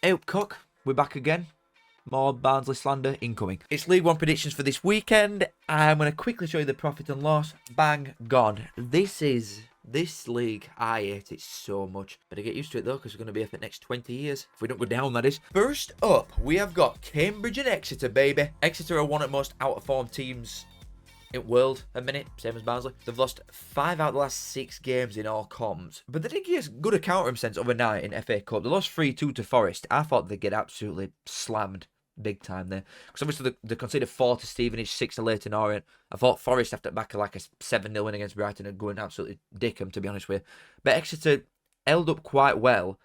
Eyup Cook, we're back again. More Barnsley slander incoming. It's League One predictions for this weekend. I'm going to quickly show you the profit and loss. Bang, gone. This league. I hate it so much. Better get used to it though, because we're going to be here for the next 20 years. If we don't go down, that is. First up, we have got Cambridge and Exeter, baby. Exeter are one of the most out of form teams in world a minute, same as Barnsley. They've lost 5 out of the last 6 games in all comms. But they did get a good account of themselves overnight in FA Cup. They lost 3-2 to Forest. I thought they'd get absolutely slammed big time there. Because obviously they conceded 4 to Stevenage, 6 to Leyton Orient. I thought Forest after back like a 7-0 win against Brighton and going absolutely dick them, to be honest with you. But Exeter held up quite well.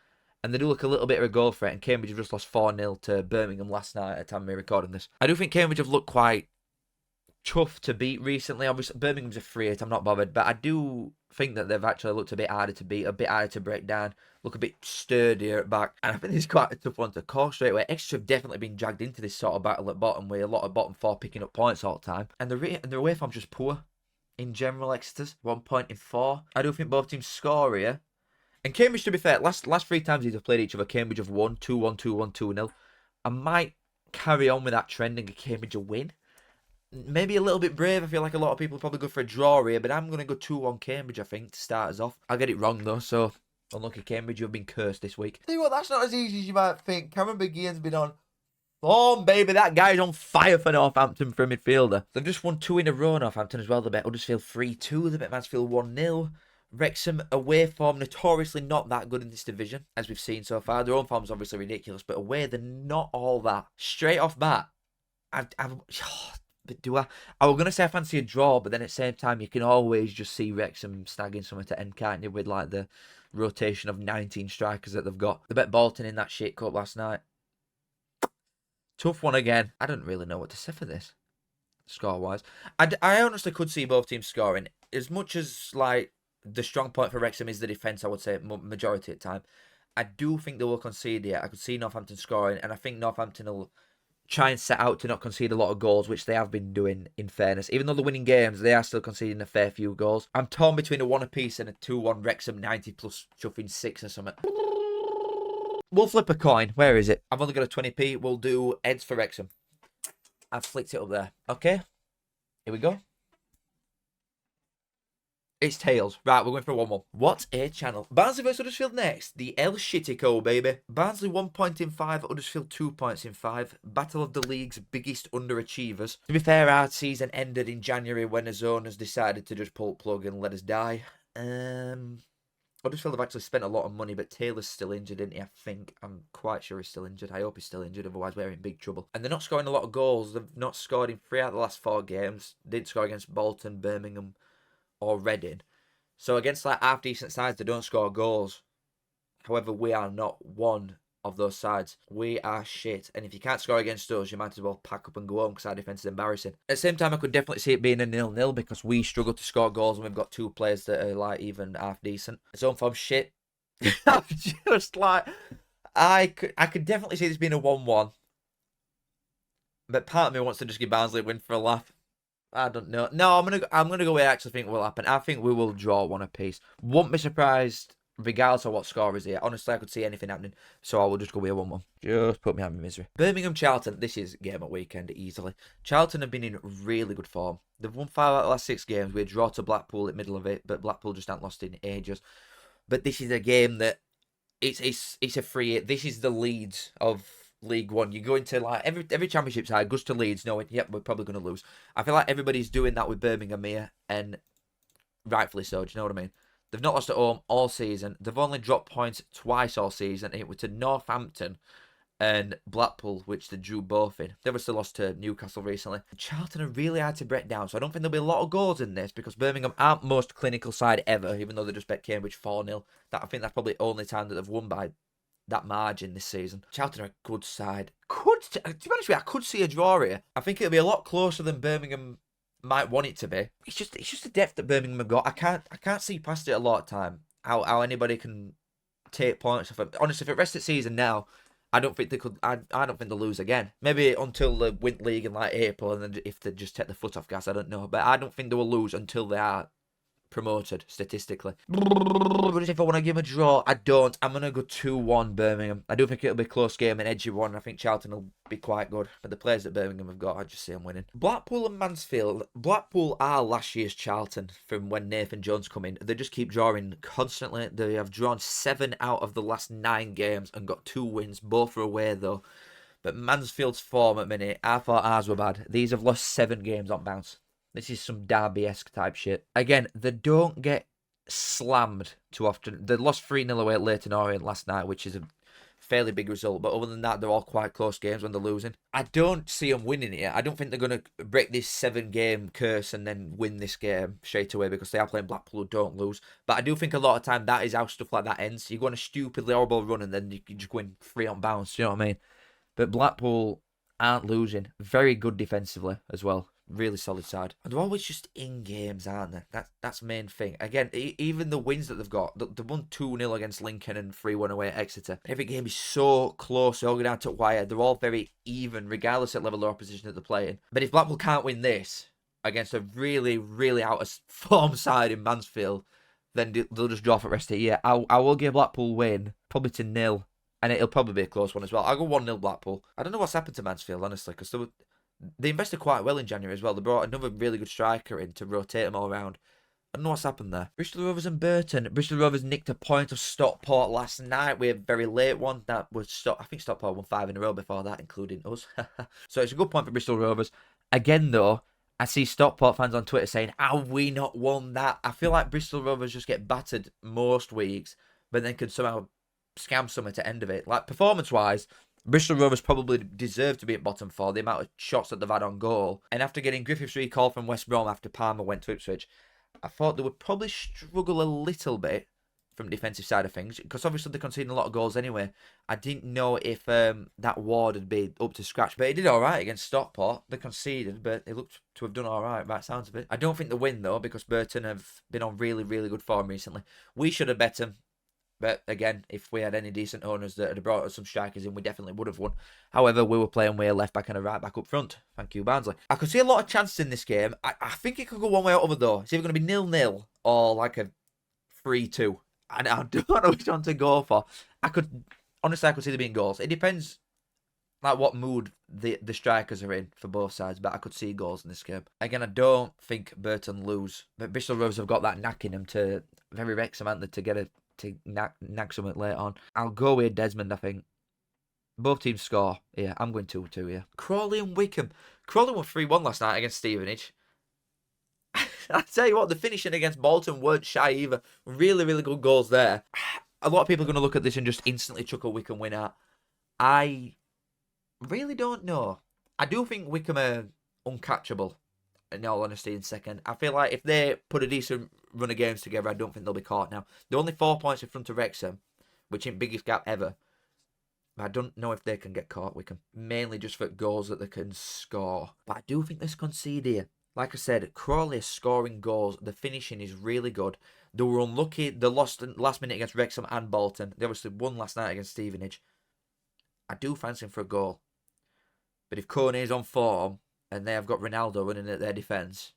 And they do look a little bit of a goal threat. And Cambridge have just lost 4-0 to Birmingham last night at the time of me recording this. I do think Cambridge have looked quite tough to beat recently. Obviously, Birmingham's a 3-8, I'm not bothered. But I do think that they've actually looked a bit harder to beat, a bit harder to break down, look a bit sturdier at back. And I think it's quite a tough one to call straight away. Exeter have definitely been dragged into this sort of battle at bottom, with a lot of bottom 4 picking up points all the time. And their away form's just poor in general, Exeter's. 1 point in 4. I do think both teams score here. And Cambridge, to be fair, last 3 times they've played each other, Cambridge have won 2-1, 2-1, 2-0. I might carry on with that trend and get Cambridge a win. Maybe a little bit brave. I feel like a lot of people probably go for a draw here, but I'm going to go 2-1 Cambridge, I think, to start us off. I'll get it wrong, though, so unlucky Cambridge, you've been cursed this week. Tell you what, that's not as easy as you might think. Cameron McGeehan's been on form, baby. That guy's on fire for Northampton for a midfielder. They've just won 2 in a row, Northampton, as well. They bet Huddersfield 3-2. They bet Mansfield 1-0. Wrexham, away form, notoriously not that good in this division, as we've seen so far. Their own form's obviously ridiculous, but away, they're not all that. Straight off bat, but do I was going to say I fancy a draw, but then at the same time, you can always just see Wrexham snagging something to end, can't you, with like the rotation of 19 strikers that they've got. They bet Bolton in that shit cup last night. Tough one again. I don't really know what to say for this, score-wise. I honestly could see both teams scoring. As much as, like, the strong point for Wrexham is the defence, I would say, majority of the time. I do think they will concede here. I could see Northampton scoring, and I think Northampton will try and set out to not concede a lot of goals, which they have been doing, in fairness. Even though they're winning games, they are still conceding a fair few goals. I'm torn between a 1 apiece and a 2-1 Wrexham 90 plus chuffing 6 or something. We'll flip a coin. Where is it? I've only got a 20p. We'll do heads for Wrexham. I've flicked it up there. Okay. Here we go. It's tails. Right, we're going for a 1-1. What a channel. Barnsley versus Huddersfield next. The El Shitico, baby. Barnsley 1 point in 5. Huddersfield 2 points in 5. Battle of the league's biggest underachievers. To be fair, our season ended in January when his owners decided to just pull the plug and let us die. Huddersfield have actually spent a lot of money, but Taylor's still injured, isn't he? I think. I'm quite sure he's still injured. I hope he's still injured, otherwise we're in big trouble. And they're not scoring a lot of goals. They've not scored in 3 out of the last 4 games. Didn't score against Bolton, Birmingham, or Reading. So against like half-decent sides, they don't score goals. However, we are not one of those sides. We are shit. And if you can't score against us, you might as well pack up and go home, because our defence is embarrassing. At the same time, I could definitely see it being a 0-0 because we struggle to score goals and we've got 2 players that are like even half-decent. It's own form shit. I'm just like, I could definitely see this being a 1-1. But part of me wants to just give Barnsley a win for a laugh. I don't know. No, I'm gonna go where I actually think will happen. I think we will draw 1 apiece. Won't be surprised regardless of what score is here. Honestly, I could see anything happening, so I will just go with a 1-1. Just put me out of misery. Birmingham Charlton. This is game at weekend easily. Charlton have been in really good form. They've won 5 out of the last 6 games. We draw to Blackpool in the middle of it, but Blackpool just haven't lost in ages. But this is a game that it's a free. This is the Leeds of League One. You go into like every championship side goes to Leeds knowing, yep, we're probably going to lose. I feel like everybody's doing that with Birmingham here, and rightfully so. Do you know what I mean? They've not lost at home all season. They've only dropped points twice all season. It was to Northampton and Blackpool, which they drew both in. They've still lost to Newcastle recently. Charlton are really hard to break down, so I don't think there'll be a lot of goals in this because Birmingham aren't most clinical side ever, even though they just bet Cambridge 4-0. I think that's probably the only time that they've won by that margin this season. Charlton are a good side. To be honest with you, I could see a draw here. I think it'll be a lot closer than Birmingham might want it to be. It's just the depth that Birmingham have got. I can't see past it a lot of time. How anybody can take points off it. Honestly, if it rests the season now, I don't think they could. I don't think they'll lose again. Maybe until the win league in like April, and then if they just take the foot off gas, I don't know. But I don't think they will lose until they are promoted statistically. But if I want to give him a draw, I don't. I'm going to go 2-1 Birmingham. I do think it'll be a close game, an edgy one. I think Charlton will be quite good. But the players that Birmingham have got, I just see them winning. Blackpool and Mansfield. Blackpool are last year's Charlton from when Nathan Jones come in. They just keep drawing constantly. They have drawn 7 out of the last 9 games and got 2 wins. Both are away though. But Mansfield's form at minute, I thought ours were bad. These have lost 7 games on bounce. This is some Derby-esque type shit. Again, they don't get slammed too often. They lost 3-0 away at Leyton Orient last night, which is a fairly big result. But other than that, they're all quite close games when they're losing. I don't see them winning it. I don't think they're going to break this 7-game curse and then win this game straight away because they are playing Blackpool who don't lose. But I do think a lot of time that is how stuff like that ends. You go on a stupidly horrible run and then you can just win 3 on bounce. You know what I mean? But Blackpool aren't losing. Very good defensively as well. Really solid side. And they're always just in games, aren't they? That's the main thing. Again, even the wins that they've got, they won 2-0 against Lincoln and 3-1 away at Exeter. Every game is so close, they all go down to wire. They're all very even, regardless of level of opposition that they're playing. But if Blackpool can't win this against a really, really out of form side in Mansfield, then they'll just draw for the rest of the year. I will give Blackpool win, probably to 0. And it'll probably be a close one as well. I'll go 1-0 Blackpool. I don't know what's happened to Mansfield, honestly, because they invested quite well in January as well. They brought another really good striker in to rotate them all around. I don't know what's happened there. Bristol Rovers and Burton. Bristol Rovers nicked a point of Stockport last night with a very late one. That was I think Stockport won 5 in a row before that, including us. So it's a good point for Bristol Rovers. Again, though, I see Stockport fans on Twitter saying, "How have we not won that?" I feel like Bristol Rovers just get battered most weeks, but then can somehow scam something to end of it. Like, performance-wise, Bristol Rovers probably deserve to be at bottom 4, the amount of shots that they've had on goal. And after getting Griffiths recalled from West Brom after Palmer went to Ipswich, I thought they would probably struggle a little bit from the defensive side of things, because obviously they're conceding a lot of goals anyway. I didn't know if that Ward would be up to scratch, but he did alright against Stockport. They conceded, but he looked to have done alright by the sounds of it. I don't think they win, though, because Burton have been on really, really good form recently. We should have bet them. But again, if we had any decent owners that had brought us some strikers in, we definitely would have won. However, we were playing way left back and a right back up front. Thank you, Barnsley. I could see a lot of chances in this game. I think it could go one way or other, though. It's either going to be 0-0 or like a 3-2. And I don't know which one to go for. Honestly, I could see there being goals. It depends like what mood the strikers are in for both sides, but I could see goals in this game. Again, I don't think Burton lose. But Bristol Rovers have got that knack in them to very Wrexham, haven't they, to get to nag something later on. I'll go with Desmond, I think. Both teams score. Yeah, I'm going 2-2, yeah. Crawley and Wycombe. Crawley won 3-1 last night against Stevenage. I tell you what, the finishing against Bolton weren't shy either. Really, really good goals there. A lot of people are going to look at this and just instantly chuck a Wycombe win out. I really don't know. I do think Wycombe are uncatchable, in all honesty, in second. I feel like if they put a decent run of games together, I don't think they'll be caught now. They're only 4 points in front of Wrexham, which ain't biggest gap ever. But I don't know if they can get caught, Wycombe. Mainly just for goals that they can score. But I do think let's concede here. Like I said, Crawley is scoring goals. The finishing is really good. They were unlucky. They lost last minute against Wrexham and Bolton. They obviously won last night against Stevenage. I do fancy him for a goal. But if Kone's on form and they have got Ronaldo running at their defence,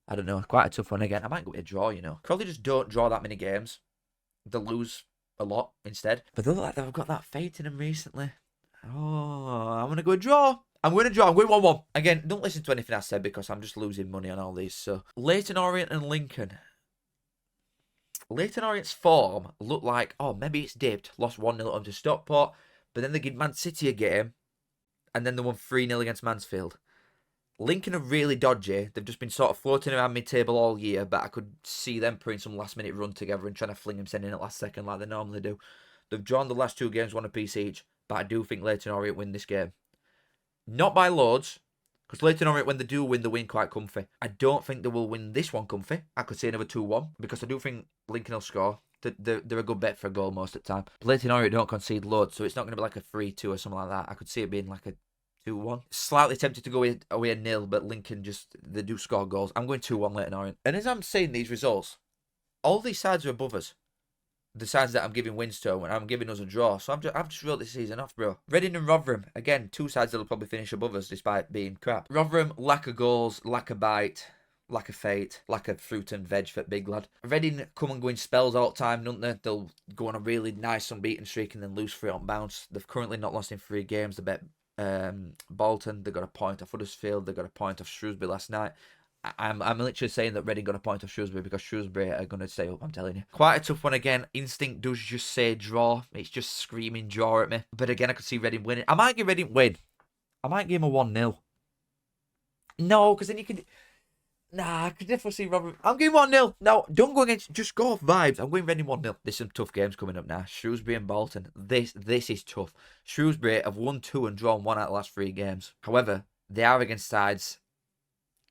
I don't know. Quite a tough one again. I might go with a draw, you know. Crawley just don't draw that many games. They'll lose a lot instead. But they look like they've got that faith in them recently. Oh, I'm going to go a draw. I'm going to draw. I'm going 1-1. Again, don't listen to anything I said because I'm just losing money on all these. So, Leyton Orient and Lincoln. Leyton Orient's form looked like, oh, maybe it's dipped. Lost 1-0 onto Stockport. But then they give Man City a game. And then they won 3-0 against Mansfield. Lincoln are really dodgy. They've just been sort of floating around mid-table all year. But I could see them putting some last-minute run together and trying to fling themselves in at last second like they normally do. They've drawn the last 2 games, 1 apiece each. But I do think Leyton Orient win this game. Not by loads, because Leyton Orient, when they do win, they win quite comfy. I don't think they will win this one comfy. I could see another 2-1, because I do think Lincoln will score. They're a good bet for a goal most of the time. But Leyton Orient don't concede loads, so it's not going to be like a 3-2 or something like that. I could see it being like a 2-1. Slightly tempted to go away a 0, but Lincoln they do score goals. I'm going 2-1 Leyton Orient. And as I'm saying these results, all these sides are above us. The sides that I'm giving wins to, and I'm giving us a draw. So I've just wrote this season off, bro. Reading and Rotherham, again, 2 sides that'll probably finish above us despite being crap. Rotherham, lack of goals, lack of bite. Like a fate, like a fruit and veg for big lad. Reading come and go in spells all the time, don't they? They'll go on a really nice unbeaten streak and then lose 3 on bounce. They've currently not lost in 3 games. They bet Bolton. They got a point off Huddersfield. They got a point off Shrewsbury last night. I'm literally saying that Reading got a point off Shrewsbury because Shrewsbury are going to stay up, I'm telling you. Quite a tough one again. Instinct does just say draw. It's just screaming draw at me. But again, I could see Reading winning. I might give Reading win. I might give him a 1-0. No, because then you could... Nah, I could definitely see Robert. I'm going 1-0. No, don't go against. Just go off vibes. I'm going Reading 1-0. There's some tough games coming up now. Shrewsbury and Bolton. This is tough. Shrewsbury have won 2 and drawn 1 out of the last 3 games. However, they are against sides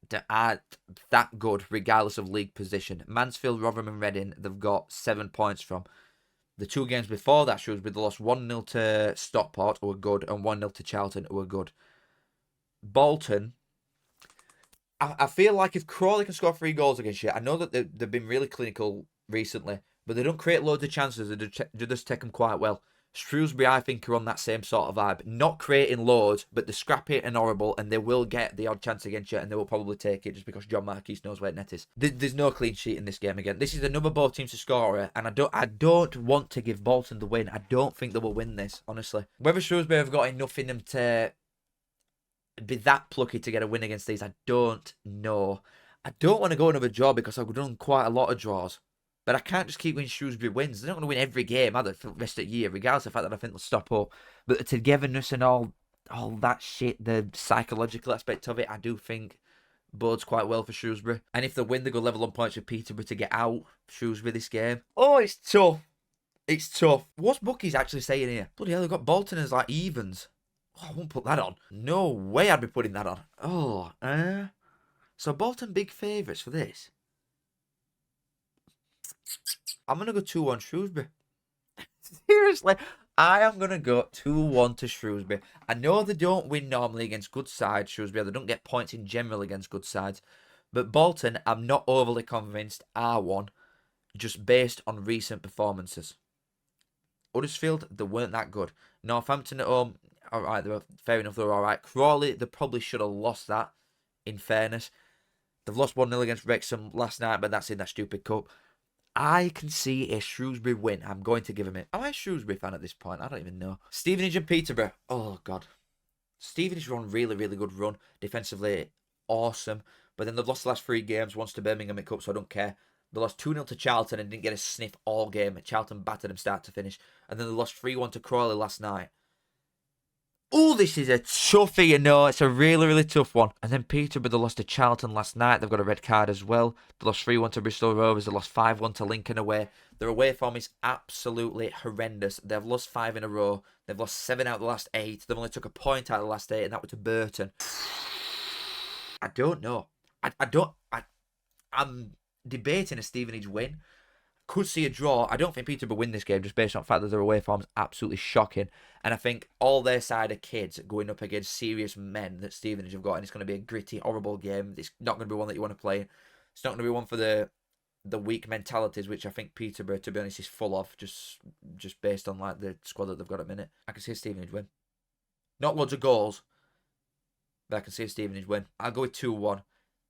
that aren't that good, regardless of league position. Mansfield, Rotherham, and Reading, they've got 7 points from. The 2 games before that, Shrewsbury, they lost 1-0 to Stockport, who were good, and 1-0 to Charlton, who were good. Bolton. I feel like if Crawley can score 3 goals against you, I know that they've been really clinical recently, but they don't create loads of chances. They just take them quite well. Shrewsbury, I think, are on that same sort of vibe. Not creating loads, but they're scrappy and horrible, and they will get the odd chance against you, and they will probably take it just because John Marquis knows where net is. There's no clean sheet in this game again. This is another both teams to score, and I don't want to give Bolton the win. I don't think they will win this, honestly. Whether Shrewsbury have got enough in them to be that plucky to get a win against these, I don't know. I don't want to go another draw because I've done quite a lot of draws. But I can't just keep winning Shrewsbury wins. They're not going to win every game, are they, for the rest of the year, regardless of the fact that I think they'll stop up. But the togetherness and all that shit, the psychological aspect of it, I do think bodes quite well for Shrewsbury. And if they win, they go level on points with Peterborough to get out Shrewsbury this game. Oh, it's tough. It's tough. What's bookies actually saying here? Bloody hell, they've got Bolton as like evens. Oh, I won't put that on. No way I'd be putting that on. Oh, so Bolton big favourites for this. I'm going to go 2-1 Shrewsbury. Seriously, I am going to go 2-1 to Shrewsbury. I know they don't win normally against good sides, Shrewsbury. They don't get points in general against good sides. But Bolton, I'm not overly convinced are one, just based on recent performances. Huddersfield, they weren't that good. Northampton at home, alright, they were fair enough, they were alright. Crawley, they probably should have lost that, in fairness. They've lost 1-0 against Wrexham last night, but that's in that stupid cup. I can see a Shrewsbury win. I'm going to give him it. Am I a Shrewsbury fan at this point? I don't even know. Stevenage and Peterborough. Oh, God. Stevenage run really, really good run. Defensively, awesome. But then they've lost the last 3 games, once to Birmingham in Cup, so I don't care. They lost 2-0 to Charlton and didn't get a sniff all game. Charlton battered them start to finish. And then they lost 3-1 to Crawley last night. Oh, this is a toughie, you know. It's a really, really tough one. And then Peterborough, they lost to Charlton last night. They've got a red card as well. They lost 3-1 to Bristol Rovers. They lost 5-1 to Lincoln away. Their away form is absolutely horrendous. They've lost 5 in a row. They've lost 7 out of the last 8. They've only took a point out of the last 8, and that was to Burton. I don't know. I'm debating a Stevenage win. Could see a draw. I don't think Peterborough win this game just based on the fact that their away form's absolutely shocking. And I think all their side are kids going up against serious men that Stevenage have got. And it's going to be a gritty, horrible game. It's not going to be one that you want to play. It's not going to be one for the weak mentalities, which I think Peterborough, to be honest, is full of. Just based on like the squad that they've got at the minute. I can see a Stevenage win. Not loads of goals, but I can see a Stevenage win. I'll go with 2-1.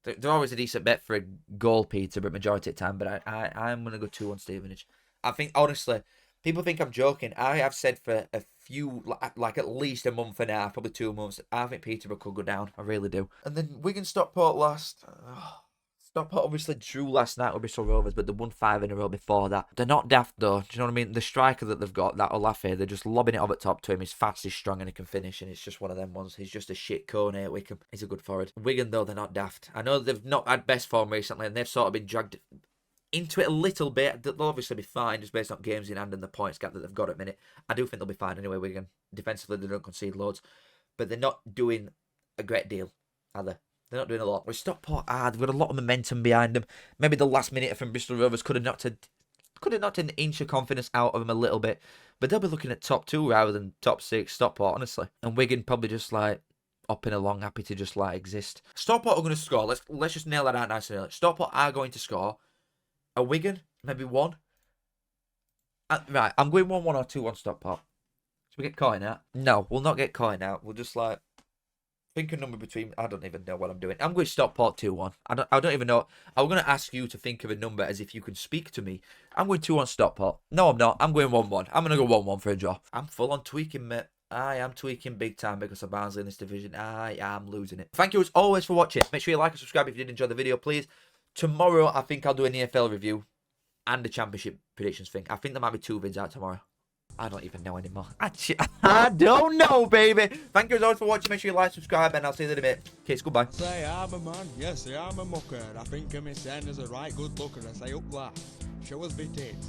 They're always a decent bet for a goal, Peterborough, majority of the time, but I'm going to go 2-1 Stevenage. I think, honestly, people think I'm joking. I have said for a few, like at least a month and a half, probably 2 months, I think Peterborough could go down. I really do. And then Wigan Stockport last. Stockport obviously drew last night with Bristol Rovers, but they won 5 in a row before that. They're not daft though. Do you know what I mean? The striker that they've got, that Olafe, they're just lobbing it over top to him. He's fast, he's strong, and he can finish. And it's just one of them ones. He's just a shit cone at Wycombe. He's a good forward. Wigan though, they're not daft. I know they've not had best form recently, and they've sort of been dragged into it a little bit. They'll obviously be fine just based on games in hand and the points gap that they've got at the minute. I do think they'll be fine anyway. Wigan defensively, they don't concede loads, but they're not doing a great deal, are they? They're not doing a lot. With Stockport, they've got a lot of momentum behind them. Maybe the last minute from Bristol Rovers could have knocked an inch of confidence out of them a little bit. But they'll be looking at top 2 rather than top 6, Stockport, honestly. And Wigan probably just like hopping along, happy to just like exist. Stockport are going to score. Let's just nail that out nice and early. Stockport are going to score. A Wigan, maybe 1. Right, I'm going 1-1 or 2-1 Stockport. Should we get coin out? No, we'll not get coin out. We'll just like Think a number between. I don't even know what I'm doing. I'm going Stockport 2-1. I don't even know. I'm going to ask you to think of a number as if you can speak to me. I'm going 2-1 Stockport. No, I'm not. I'm going 1-1. I'm going to go 1-1 for a draw. I'm full on tweaking, mate. I am tweaking big time because of Barnsley in this division. I am losing it. Thank you as always for watching. Make sure you like and subscribe if you did enjoy the video, please. Tomorrow, I think I'll do an EFL review and a championship predictions thing. I think there might be 2 vids out tomorrow. I don't even know anymore. I don't know, baby. Thank you as always for watching. Make sure you like, subscribe, and I'll see you in a bit. Kids, goodbye. Say I'm a man, yes, I'm a mucker. I think of me saying as a right good looker. I say up that. Show us me tits.